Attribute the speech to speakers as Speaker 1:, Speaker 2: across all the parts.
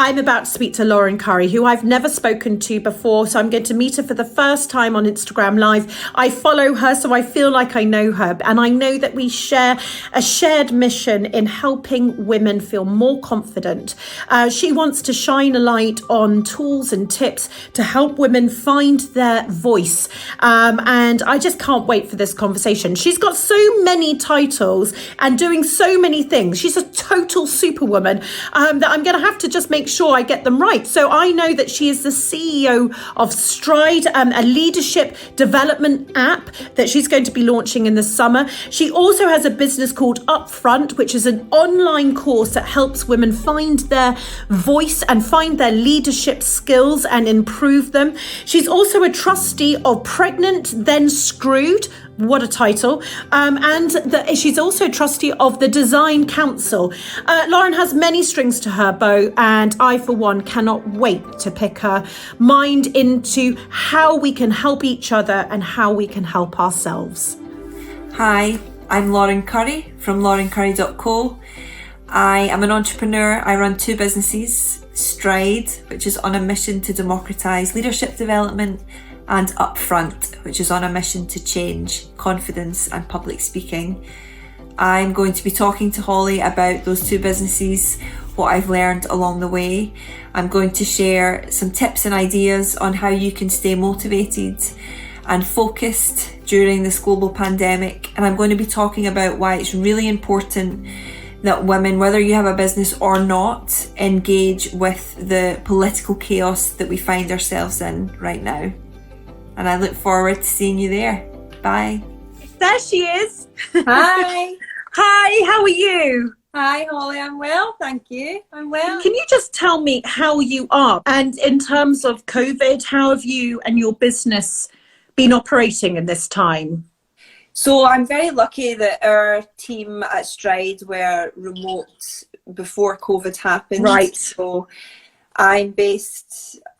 Speaker 1: I'm about to speak to Lauren Currie, who I've never spoken to before. So I'm going to meet her for the first time on Instagram Live. I follow her, so I feel like I know her. And I know that we share a shared mission in helping women feel more confident. She wants to shine a light on tools and tips to help women find their voice. And I just can't wait for this conversation. She's got so many titles and doing so many things. She's a total superwoman that I'm going to have to just make sure I get them right. So I know that she is the CEO of Stride, a leadership development app that she's going to be launching in the summer. She also has a business called Upfront, which is an online course that helps women find their voice and find their leadership skills and improve them. She's also a trustee of Pregnant Then Screwed. What a title. And she's also a trustee of the Design Council. Lauren has many strings to her bow, and I, for one, cannot wait to pick her mind into how we can help each other and how we can help ourselves.
Speaker 2: Hi, I'm Lauren Currie from laurencurrie.co. I am an entrepreneur. I run two businesses, Stride, which is on a mission to democratise leadership development, and Upfront, which is on a mission to change confidence and public speaking. I'm going to be talking to Holly about those two businesses, what I've learned along the way. I'm going to share some tips and ideas on how you can stay motivated and focused during this global pandemic. And I'm going to be talking about why it's really important that women, whether you have a business or not, engage with the political chaos that we find ourselves in right now. And I look forward to seeing you there. Bye.
Speaker 1: There she is.
Speaker 2: Hi.
Speaker 1: Hi, how are you?
Speaker 2: Hi, Holly. I'm well, thank you. I'm well.
Speaker 1: Can you just tell me how you are? And in terms of COVID, how have you and your business been operating in this time?
Speaker 2: So I'm very lucky that our team at Stride were remote before COVID happened.
Speaker 1: Right.
Speaker 2: So I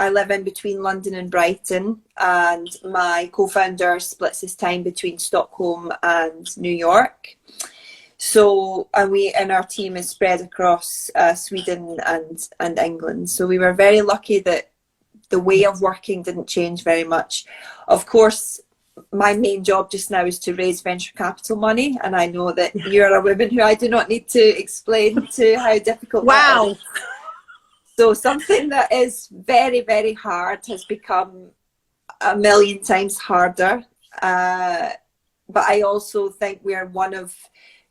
Speaker 2: live in between London and Brighton, and my co-founder splits his time between Stockholm and New York. So, and our team is spread across Sweden and England. So we were very lucky that the way of working didn't change very much. Of course, my main job just now is to raise venture capital money, and I know that you're a woman who I do not need to explain to how difficult that is. So something that is very, very hard has become a million times harder. But I also think we are one of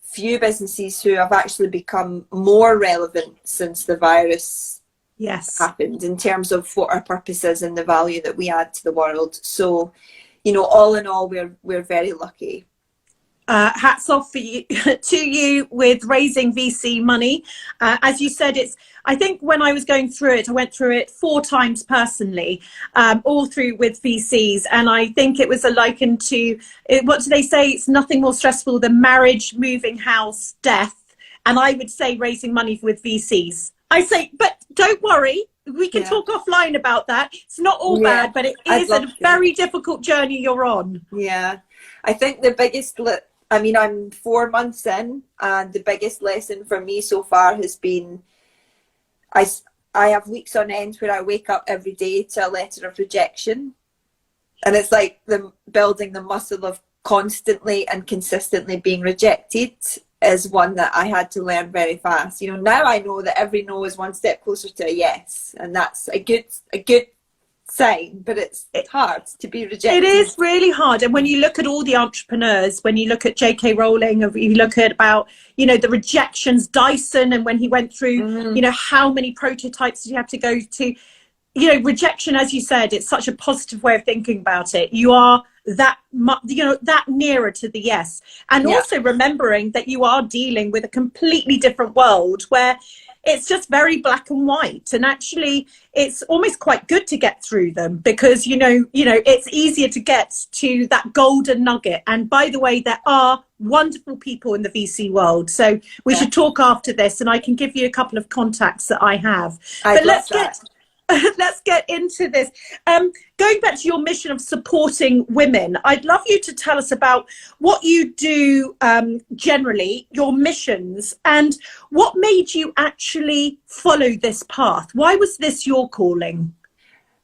Speaker 2: few businesses who have actually become more relevant since the virus happened, in terms of what our purpose is and the value that we add to the world. So, you know, all in all, we're very lucky.
Speaker 1: Hats off for you, to you with raising VC money. As you said, I think when I was going through it, I went through it 4 times personally, all through with VCs. And I think it was likened to, what do they say? It's nothing more stressful than marriage, moving house, death. And I would say raising money with VCs. I say, but don't worry. We can talk offline about that. It's not all bad, but it is a very difficult journey you're on.
Speaker 2: Yeah. I think the biggest, I'm 4 months in, and the biggest lesson for me so far has been, I have weeks on end where I wake up every day to a letter of rejection. And it's like building the muscle of constantly and consistently being rejected is one that I had to learn very fast. You know, now I know that every no is one step closer to a yes, and that's a good sign, but it's hard to be rejected.
Speaker 1: It is really hard. And when you look at all the entrepreneurs, when you look at J.K. Rowling, or you look at about, you know, the rejections, Dyson, and when he went through, you know, how many prototypes did you have to go to? You know, rejection, as you said, it's such a positive way of thinking about it. You are that nearer to the yes. And also remembering that you are dealing with a completely different world where it's just very black and white. And actually, it's almost quite good to get through them because, you know, it's easier to get to that golden nugget. And by the way, there are wonderful people in the VC world. So we should talk after this, and I can give you a couple of contacts that I have. But let's get into this. going back to your mission of supporting women, I'd love you to tell us about what you do generally, your missions, and what made you actually follow this path. Why was this your calling?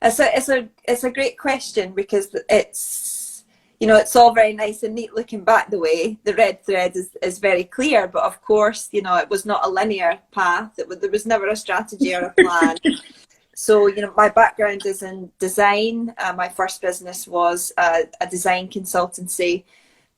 Speaker 2: It's a great question, because it's, you know, it's all very nice and neat looking back the way. The red thread is very clear, but of course, you know, it was not a linear path. There was never a strategy or a plan. So, you know, my background is in design. My first business was a design consultancy.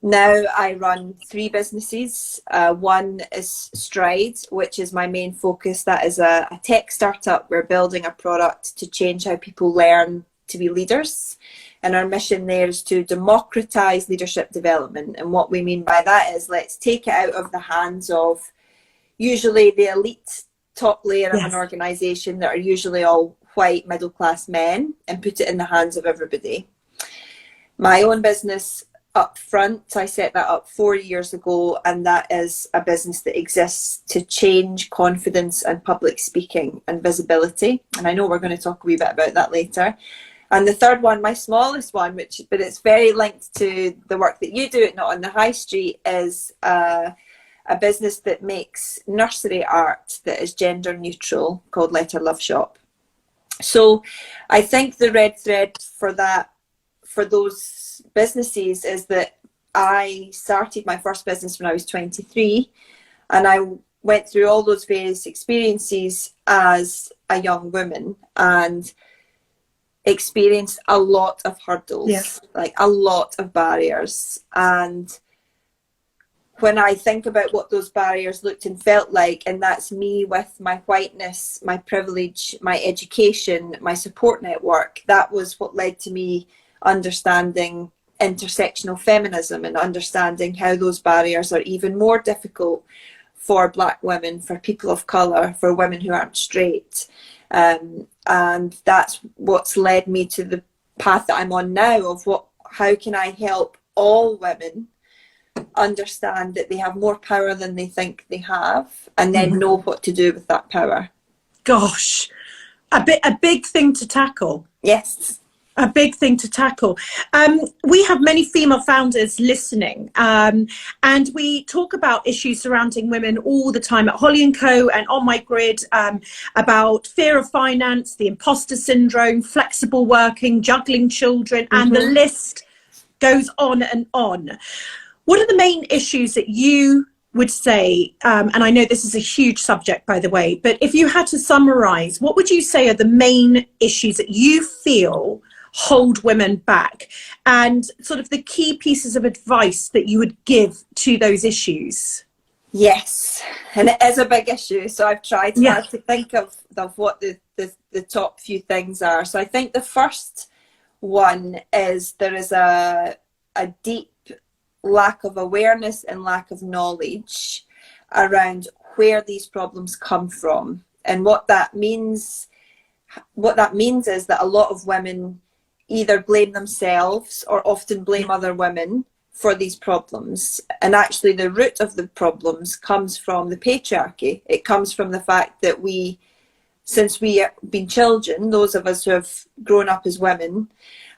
Speaker 2: Now I run 3 businesses. One is Stride, which is my main focus. That is a tech startup. We're building a product to change how people learn to be leaders. And our mission there is to democratize leadership development. And what we mean by that is, let's take it out of the hands of usually the elite top layer of an organisation that are usually all white middle class men, and put it in the hands of everybody. My own business up front, I set that up 4 years ago, and that is a business that exists to change confidence and public speaking and visibility. And I know we're going to talk a wee bit about that later. And the third one, my smallest one, but it's very linked to the work that you do at Not on the High Street, is a business that makes nursery art that is gender neutral, called Let Her Love Shop. So I think the red thread for those businesses is that I started my first business when I was 23, and I went through all those various experiences as a young woman and experienced a lot of hurdles, like a lot of barriers. And when I think about what those barriers looked and felt like, and that's me with my whiteness, my privilege, my education, my support network, that was what led to me understanding intersectional feminism and understanding how those barriers are even more difficult for Black women, for people of colour, for women who aren't straight. And that's what's led me to the path that I'm on now of how can I help all women understand that they have more power than they think they have, and then know what to do with that power.
Speaker 1: Gosh, a big thing to tackle.
Speaker 2: Yes.
Speaker 1: A big thing to tackle. We have many female founders listening, and we talk about issues surrounding women all the time at Holly & Co. and on my grid, about fear of finance, the imposter syndrome, flexible working, juggling children, and the list goes on and on. What are the main issues that you would say, and I know this is a huge subject, by the way, but if you had to summarize, what would you say are the main issues that you feel hold women back, and sort of the key pieces of advice that you would give to those issues?
Speaker 2: Yes, and it is a big issue. So I've tried hard to think of what the top few things are. So I think the first one is there is a deep lack of awareness and lack of knowledge around where these problems come from. And what that means is that a lot of women either blame themselves or often blame other women for these problems. And actually the root of the problems comes from the patriarchy. It comes from the fact that since we have been children, those of us who have grown up as women,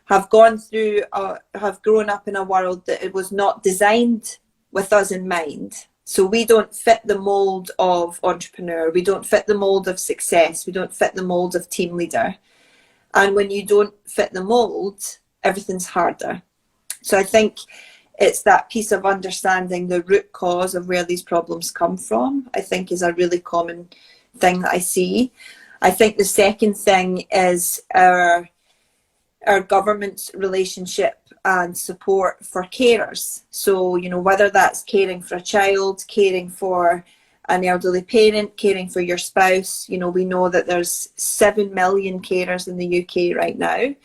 Speaker 2: have grown up in a world that it was not designed with us in mind. So we don't fit the mold of entrepreneur, we don't fit the mold of success, we don't fit the mold of team leader. And when you don't fit the mold, everything's harder. So I think it's that piece of understanding the root cause of where these problems come from, I think is a really common thing that I see. I think the second thing is our government's relationship and support for carers. So, you know, whether that's caring for a child, caring for an elderly parent, caring for your spouse, you know, we know that there's 7 million carers in the UK right now.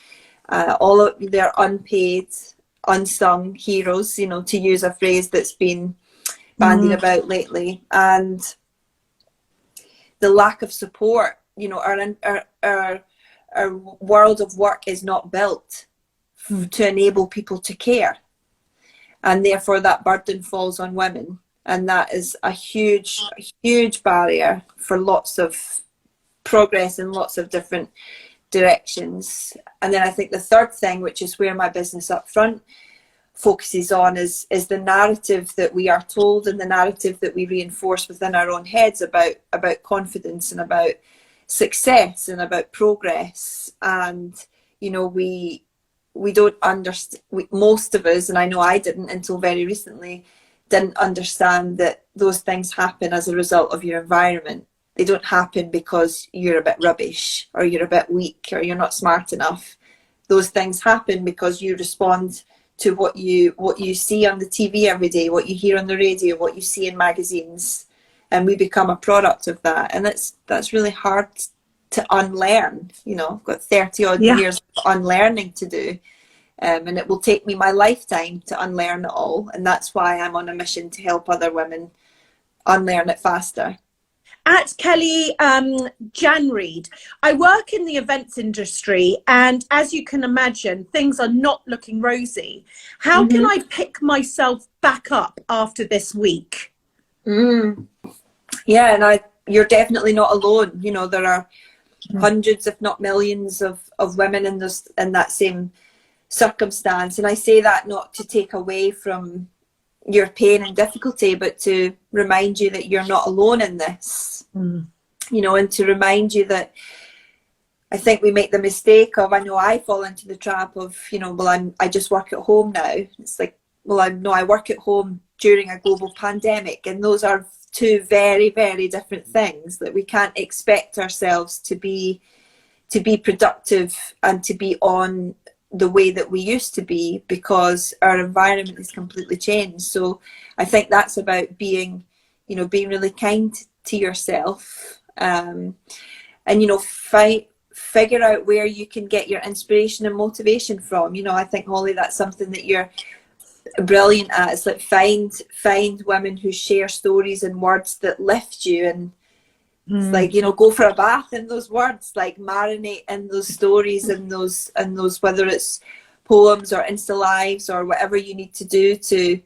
Speaker 2: All of they're unpaid, unsung heroes, you know, to use a phrase that's been bandied about lately. And the lack of support, you know, our world of work is not built to enable people to care, and therefore that burden falls on women, and that is a huge barrier for lots of progress in lots of different directions. And then I think the third thing, which is where my business up front focuses on, is the narrative that we are told and the narrative that we reinforce within our own heads about confidence and about success and about progress. And you know, we don't understand, most of us, and I know I didn't until very recently, didn't understand that those things happen as a result of your environment. They don't happen because you're a bit rubbish or you're a bit weak or you're not smart enough. Those things happen because you respond to what you see on the TV every day, what you hear on the radio, what you see in magazines, and we become a product of that. And that's really hard to unlearn. You know, I've got 30 odd years of unlearning to do, and it will take me my lifetime to unlearn it all. And that's why I'm on a mission to help other women unlearn it faster.
Speaker 1: At Kelly Jan Reid, I work in the events industry, and as you can imagine, things are not looking rosy. How can I pick myself back up after this week? Yeah,
Speaker 2: and you're definitely not alone. You know, there are hundreds, if not millions, of women in that same circumstance. And I say that not to take away from your pain and difficulty, but to remind you that you're not alone in this. You know, and to remind you that I think we make the mistake of, I know I fall into the trap of, you know, well, I just work at home now. It's like, well, I work at home during a global pandemic, and those are two very, very different things. That we can't expect ourselves to be productive and to be on the way that we used to be, because our environment has completely changed. So I think that's about being really kind to yourself, and you know, figure out where you can get your inspiration and motivation from. You know, I think, Holly, that's something that you're brilliant at. It's like find women who share stories and words that lift you, and it's like, you know, go for a bath in those words, like marinate in those stories and those whether it's poems or Insta lives or whatever you need to do to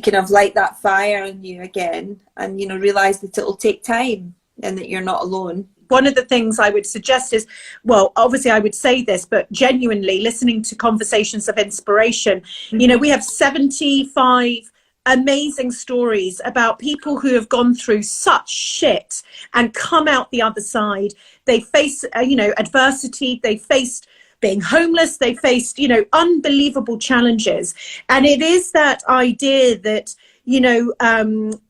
Speaker 2: kind of light that fire in you again, and you know, realize that it'll take time and that you're not alone.
Speaker 1: One of the things I would suggest is, well, obviously I would say this, but genuinely listening to conversations of inspiration, you know, we have 75 amazing stories about people who have gone through such shit and come out the other side. They face, you know, adversity. They faced being homeless. They faced, you know, unbelievable challenges. And it is that idea that, you know,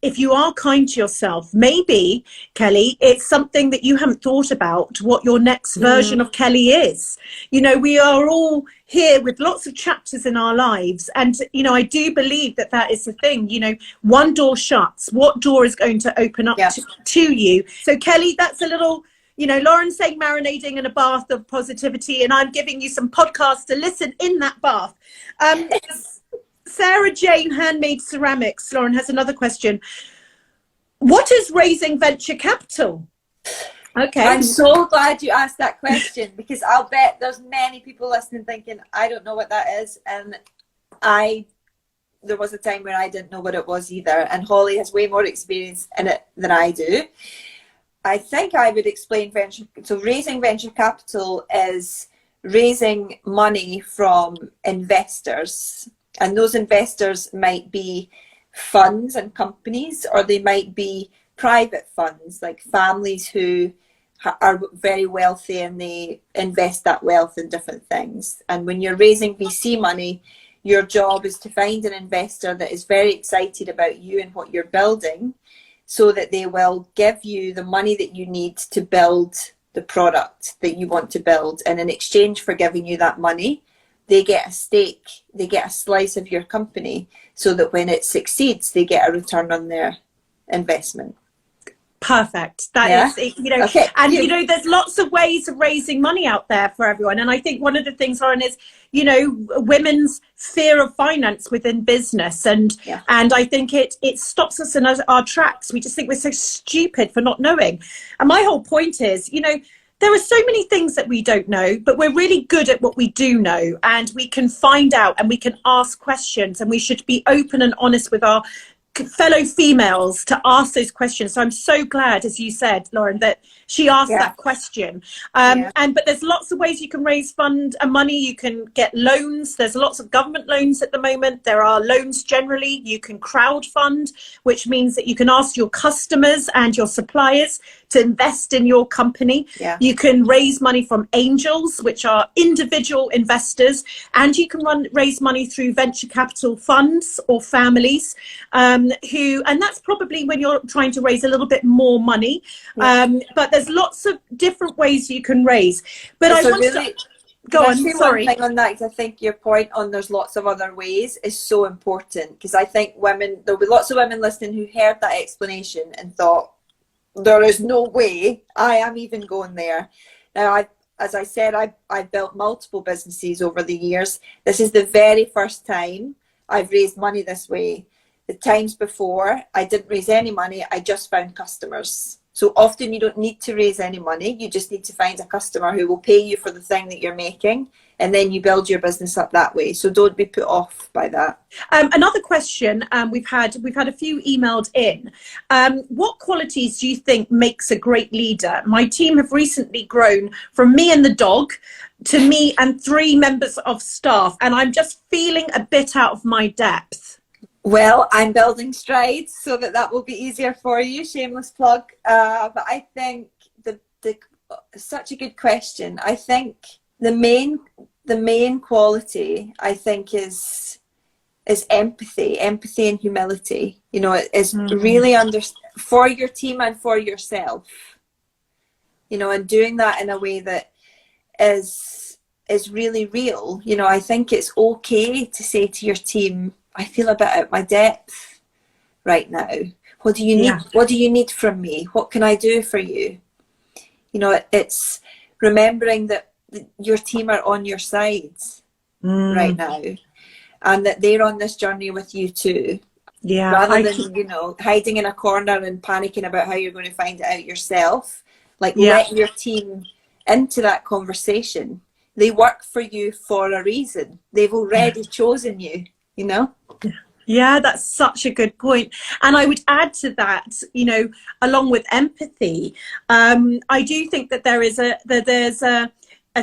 Speaker 1: if you are kind to yourself, maybe, Kelly, it's something that you haven't thought about, what your next version of Kelly is. You know, we are all here with lots of chapters in our lives. And, you know, I do believe that that is the thing. You know, one door shuts. What door is going to open up to you? So, Kelly, that's a little, you know, Lauren's saying marinating in a bath of positivity, and I'm giving you some podcasts to listen in that bath. Sarah Jane, Handmade Ceramics, Lauren has another question. What is raising venture capital? Okay.
Speaker 2: I'm so glad you asked that question, because I'll bet there's many people listening thinking, I don't know what that is. And there was a time where I didn't know what it was either. And Holly has way more experience in it than I do. I think I would explain so raising venture capital is raising money from investors. And those investors might be funds and companies, or they might be private funds, like families who are very wealthy and they invest that wealth in different things. And when you're raising VC money, your job is to find an investor that is very excited about you and what you're building, so that they will give you the money that you need to build the product that you want to build. And in exchange for giving you that money, they get a stake, they get a slice of your company, so that when it succeeds, they get a return on their investment.
Speaker 1: Perfect. That is, you know,
Speaker 2: okay.
Speaker 1: And you know, there's lots of ways of raising money out there for everyone. And I think one of the things, Lauren, is, you know, women's fear of finance within business. And I think it stops us in our tracks. We just think we're so stupid for not knowing. And my whole point is, you know, there are so many things that we don't know, but we're really good at what we do know, and we can find out and we can ask questions, and we should be open and honest with our fellow females to ask those questions. So I'm so glad, as you said, Lauren, that she asked that question. But there's lots of ways you can raise fund and money. You can get loans. There's lots of government loans at the moment. There are loans generally. You can crowdfund, which means that you can ask your customers and your suppliers to invest in your company. You can raise money from angels, which are individual investors, and you can raise money through venture capital funds or families and that's probably when you're trying to raise a little bit more money. But there's lots of different ways you can raise. But I want to go on. Sorry.
Speaker 2: One thing on that, because I think your point on there's lots of other ways is so important, because I think there'll be lots of women listening who heard that explanation and thought, there is no way I am even going there. Now, as I said, I've built multiple businesses over the years. This is the very first time I've raised money this way. The times before, I didn't raise any money. I just found customers. So often you don't need to raise any money. You just need to find a customer who will pay you for the thing that you're making, and then you build your business up that way. So don't be put off by that.
Speaker 1: Another question we've had a few emailed in. What qualities do you think makes a great leader? My team have recently grown from me and the dog to me and 3 members of staff, and I'm just feeling a bit out of my depth.
Speaker 2: Well, I'm building strides so that will be easier for you. Shameless plug. But I think such a good question. I think the main quality, I think, is empathy and humility. You know, it is really for your team and for yourself. You know, and doing that in a way that is really real. You know, I think it's okay to say to your team, I feel a bit out of my depth right now. What do you need? What do you need from me? What can I do for you? You know, it's remembering that your team are on your side right now, and that they're on this journey with you too. Rather than, you know, hiding in a corner and panicking about how you're going to find it out yourself. Like, let your team into that conversation. They work for you for a reason. They've already chosen you. You know?
Speaker 1: Yeah, that's such a good point. And I would add to that, you know, along with empathy, I do think that there's a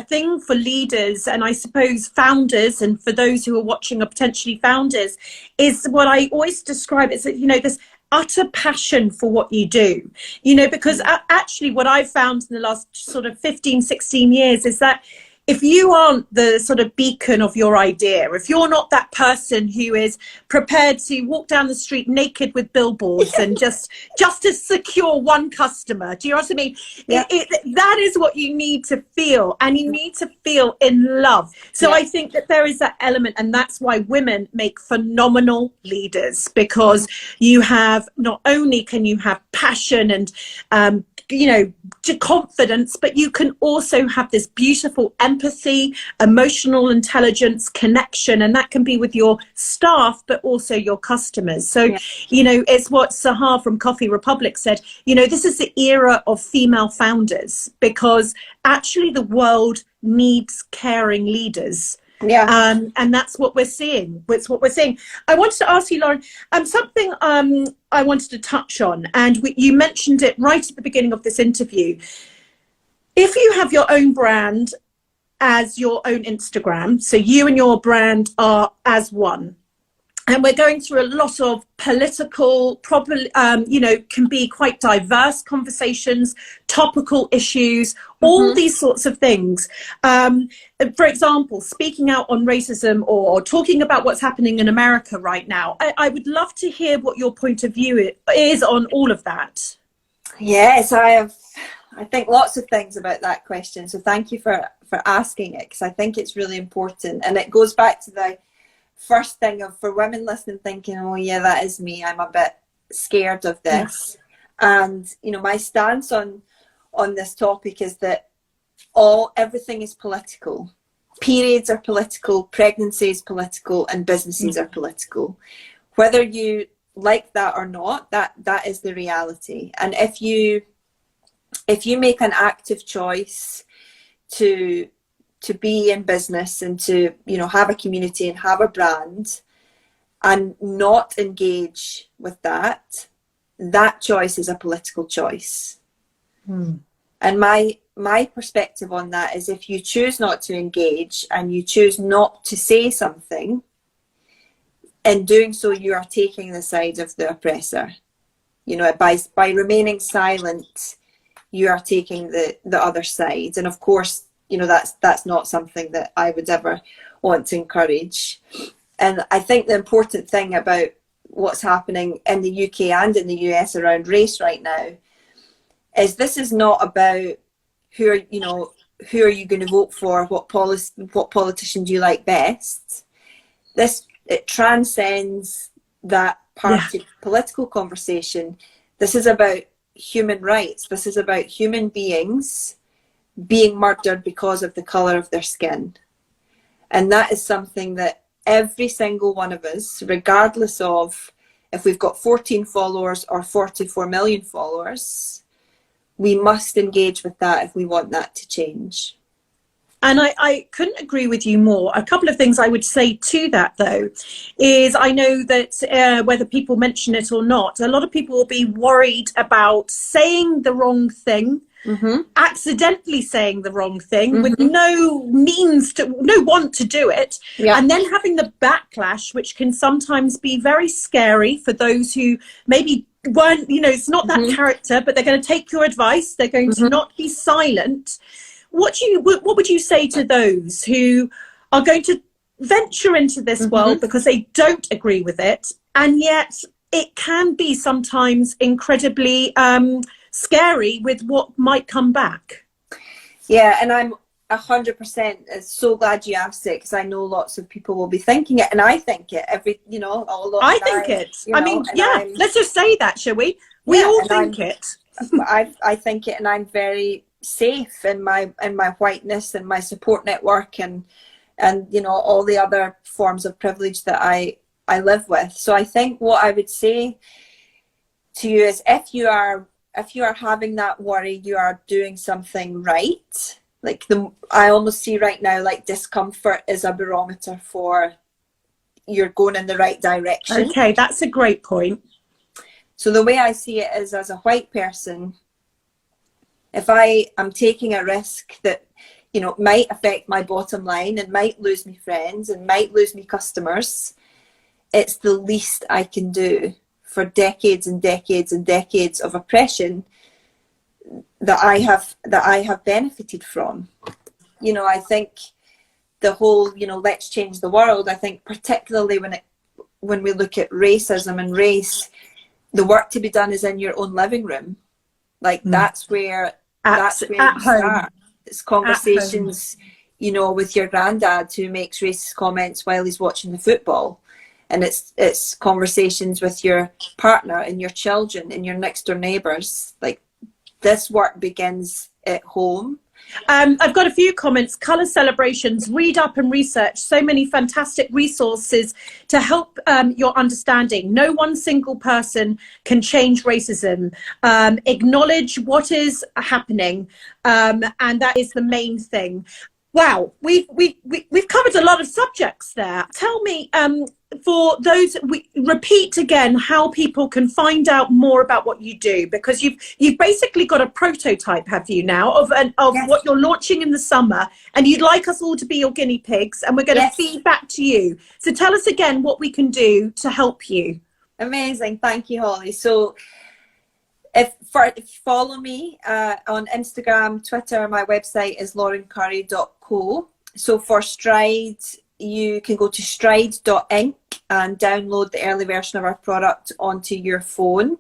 Speaker 1: thing for leaders, and I suppose founders, and for those who are watching are potentially founders, is what I always describe as, you know, this utter passion for what you do, you know, because actually what I've found in the last sort of 15, 16 years is that if you aren't the sort of beacon of your idea, if you're not that person who is prepared to walk down the street naked with billboards and just to secure one customer, do you know what I mean? That is what you need to feel, and you need to feel in love. So I think that there is that element, and that's why women make phenomenal leaders, because you have, not only can you have passion and you know, confidence, but you can also have this beautiful empathy, emotional intelligence, connection, and that can be with your staff, but also your customers. So, you know, it's what Sahar from Coffee Republic said, you know, this is the era of female founders, because actually the world needs caring leaders. And that's what we're seeing. It's what we're seeing. I wanted to ask you, Lauren, something I wanted to touch on, and you mentioned it right at the beginning of this interview. If you have your own brand as your own Instagram, so you and your brand are as one, and we're going through a lot of political, probably, you know, can be quite diverse conversations, topical issues, all these sorts of things. For example, speaking out on racism or talking about what's happening in America right now. I would love to hear what your point of view is on all of that.
Speaker 2: Yes, I think lots of things about that question. So thank you for asking it, because I think it's really important. And it goes back to the first thing for women listening, thinking, oh yeah, that is me, I'm a bit scared of this. And you know, my stance on this topic is that everything is political. Periods are political, pregnancy is political, and businesses are political. Whether you like that or not, that is the reality. And if you make an active choice to be in business and to, you know, have a community and have a brand, and not engage with that, that choice is a political choice. And my perspective on that is, if you choose not to engage and you choose not to say something, in doing so you are taking the side of the oppressor. You know, by remaining silent, you are taking the other side. And of course, you know, that's not something that I would ever want to encourage. And I think the important thing about what's happening in the UK and in the US around race right now is this is not about who are you going to vote for, what politician do you like best. It transcends that party political conversation. This is about human rights. This is about human beings being murdered because of the colour of their skin. And that is something that every single one of us, regardless of if we've got 14 followers or 44 million followers, we must engage with that if we want that to change.
Speaker 1: And I couldn't agree with you more. A couple of things I would say to that, though, is I know that whether people mention it or not, a lot of people will be worried about saying the wrong thing, accidentally saying the wrong thing with no want to do it, and then having the backlash, which can sometimes be very scary for those who maybe weren't, you know, it's not that character, but they're going to take your advice. They're going to not be silent. What would you say to those who are going to venture into this world because they don't agree with it, and yet it can be sometimes incredibly scary with what might come back?
Speaker 2: Yeah, and I'm 100% so glad you asked it, because I know lots of people will be thinking it, and I think it
Speaker 1: I think it. I mean, let's just say that, shall we? We all think it.
Speaker 2: I think it, and I'm very safe in my whiteness and my support network and you know, all the other forms of privilege that I live with. So I think what I would say to you is, if you are having that worry, you are doing something right. Like I almost see right now, like, discomfort is a barometer for you're going in the right direction.
Speaker 1: Okay, that's a great point.
Speaker 2: So the way I see it is, as a white person, if I am taking a risk that, you know, might affect my bottom line and might lose me friends and might lose me customers, it's the least I can do for decades and decades and decades of oppression that I have benefited from. You know, I think the whole, you know, let's change the world, I think particularly when we look at racism and race, the work to be done is in your own living room. Like that's where you start. It's conversations, you know, with your granddad who makes racist comments while he's watching the football. And it's conversations with your partner and your children and your next door neighbours. Like, this work begins at home.
Speaker 1: I've got a few comments. Colour celebrations, read up and research. So many fantastic resources to help your understanding. No one single person can change racism. Acknowledge what is happening, and that is the main thing. Wow, we've covered a lot of subjects there. Tell me, for those, repeat again how people can find out more about what you do, because you've basically got a prototype, have you now, of what you're launching in the summer, and you'd like us all to be your guinea pigs, and we're going to feed back to you. So tell us again what we can do to help you.
Speaker 2: Amazing, thank you, Holly. So if you follow me on Instagram, Twitter, my website is laurencurrie.co. So for Stride, you can go to stride.inc and download the early version of our product onto your phone.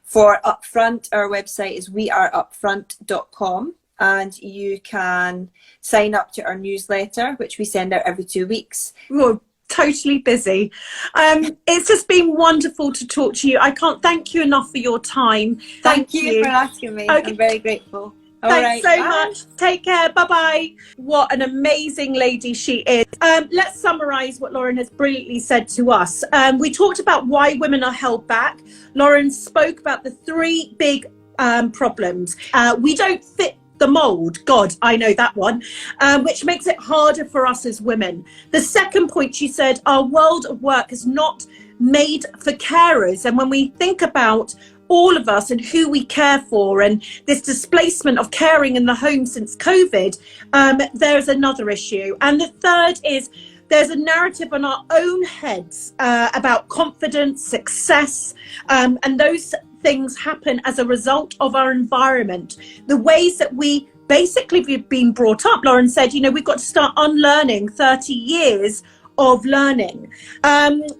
Speaker 2: For Upfront, our website is weareupfront.com, and you can sign up to our newsletter, which we send out every 2 weeks.
Speaker 1: We're totally busy. It's just been wonderful to talk to you. I can't thank you enough for your time.
Speaker 2: Thank you for asking me. Okay. I'm very grateful.
Speaker 1: Thanks so much. Take care. Bye-bye. What an amazing lady she is. Let's summarise what Lauren has brilliantly said to us. We talked about why women are held back. Lauren spoke about the 3 big problems. We don't fit the mould. God, I know that one, which makes it harder for us as women. The second point, she said, our world of work has not made for carers. And when we think about all of us and who we care for and this displacement of caring in the home since COVID, there's another issue. And the third is there's a narrative on our own heads about confidence, success, and those things happen as a result of our environment. The ways that we basically we've been brought up. Lauren said, you know, we've got to start unlearning 30 years of learning.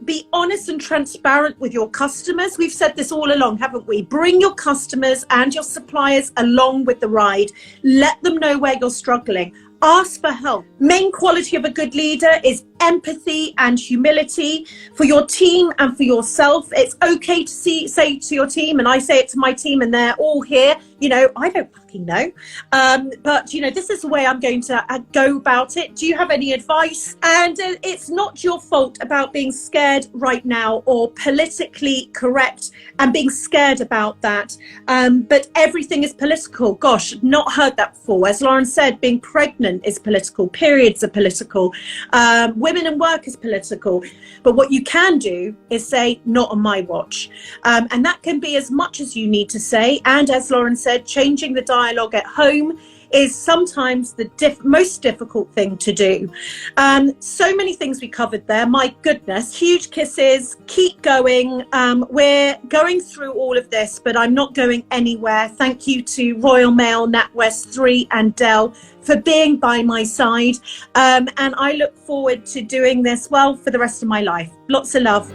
Speaker 1: Be honest and transparent with your customers. We've said this all along, haven't we? Bring your customers and your suppliers along with the ride. Let them know where you're struggling. Ask for help. Main quality of a good leader is empathy and humility for your team and for yourself. It's okay to say to your team, and I say it to my team, and they're all here, you know, I don't fucking know. But, you know, this is the way I'm going to go about it. Do you have any advice? And it's not your fault about being scared right now or politically correct and being scared about that. But everything is political. Gosh, not heard that before. As Lauren said, being pregnant is political. Periods are political. Women in work is political. But what you can do is say, not on my watch. And that can be as much as you need to say. And as Lauren said, changing the dialogue at home is sometimes the most difficult thing to do. So many things we covered there. My goodness, huge kisses, keep going. We're going through all of this, but I'm not going anywhere. Thank you to Royal Mail, NatWest 3 and Dell for being by my side. And I look forward to doing this, well, for the rest of my life. Lots of love.